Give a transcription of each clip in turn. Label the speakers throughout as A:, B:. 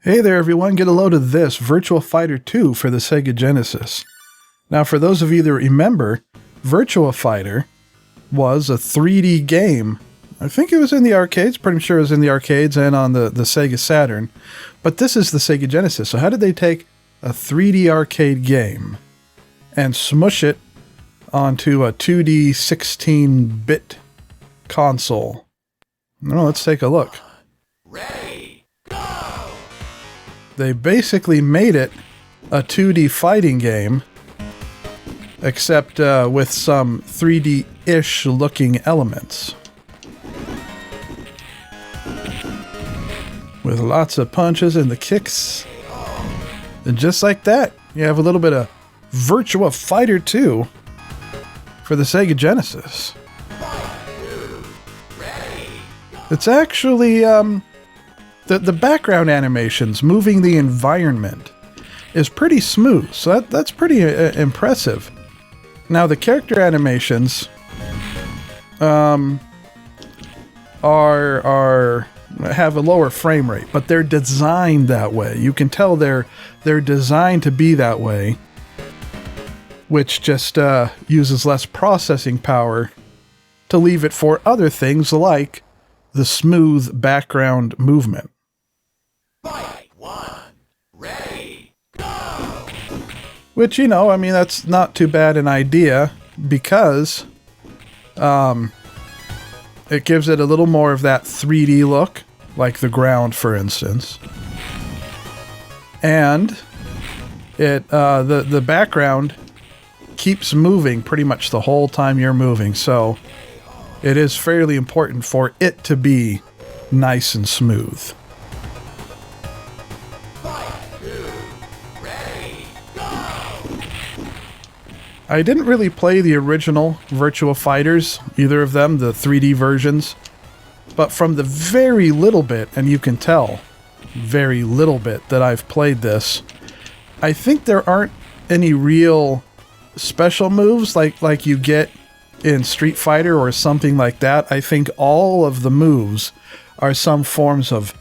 A: Hey there everyone, get a load of this, Virtua Fighter 2 for the Sega Genesis. Now for those of you that remember, Virtua Fighter was a 3D game. I think it was in the arcades, pretty sure it was in the arcades and on the Sega Saturn. But this is the Sega Genesis, so how did they take a 3D arcade game and smush it onto a 2D 16-bit console? Well, let's take a look. They basically made it a 2D fighting game, except with some 3D-ish looking elements. With lots of punches and the kicks. And just like that, you have a little bit of Virtua Fighter 2 for the Sega Genesis. It's actually, the background animations, moving the environment, is pretty smooth, so that's pretty impressive. Now the character animations have a lower frame rate, but they're designed that way. You can tell they're designed to be that way, which just uses less processing power to leave it for other things like the smooth background movement. Which, you know, I mean, that's not too bad an idea because it gives it a little more of that 3D look, like the ground, for instance. And it the background keeps moving pretty much the whole time you're moving, so it is fairly important for it to be nice and smooth. I didn't really play the original Virtua Fighters, either of them, the 3D versions, but from the very little bit, and you can tell, very little bit that I've played this, I think there aren't any real special moves like you get in Street Fighter or something like that. I think all of the moves are some forms of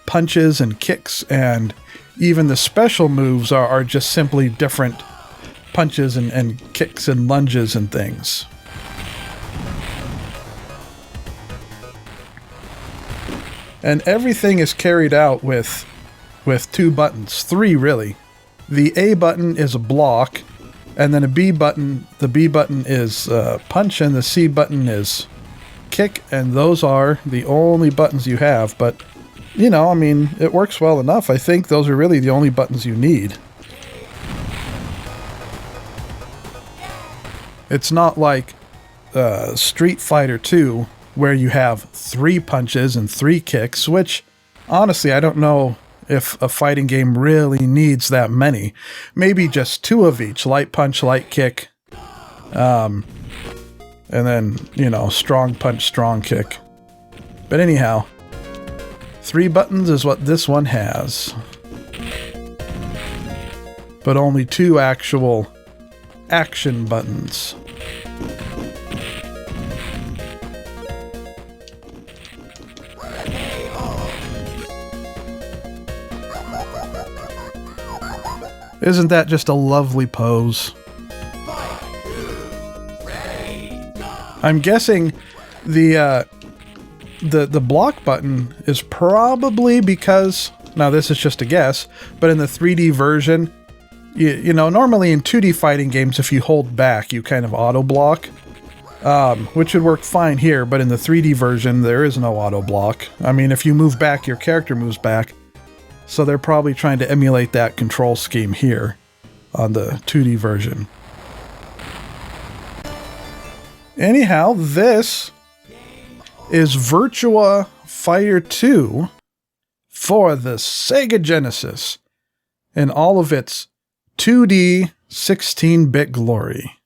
A: punches and kicks, and even the special moves are just simply different punches and kicks and lunges and things. And everything is carried out with two buttons, three really. The A button is a block, and then a B button, the B button is punch, and the C button is kick, and those are the only buttons you have. But, you know, I mean, it works well enough. I think those are really the only buttons you need. It's not like Street Fighter 2, where you have 3 punches and 3 kicks, which, honestly, I don't know if a fighting game really needs that many. Maybe just 2 of each, light punch, light kick, and then, you know, strong punch, strong kick. But anyhow, 3 buttons is what this one has. But only 2 actual action buttons. Isn't that just a lovely pose? I'm guessing the block button is probably because, now this is just a guess, but in the 3D version, you know, normally in 2D fighting games, if you hold back, you kind of auto-block, which would work fine here, but in the 3D version, there is no auto-block. I mean, if you move back, your character moves back, so they're probably trying to emulate that control scheme here on the 2D version. Anyhow, this is Virtua Fighter 2 for the Sega Genesis in all of its 2D 16-bit glory.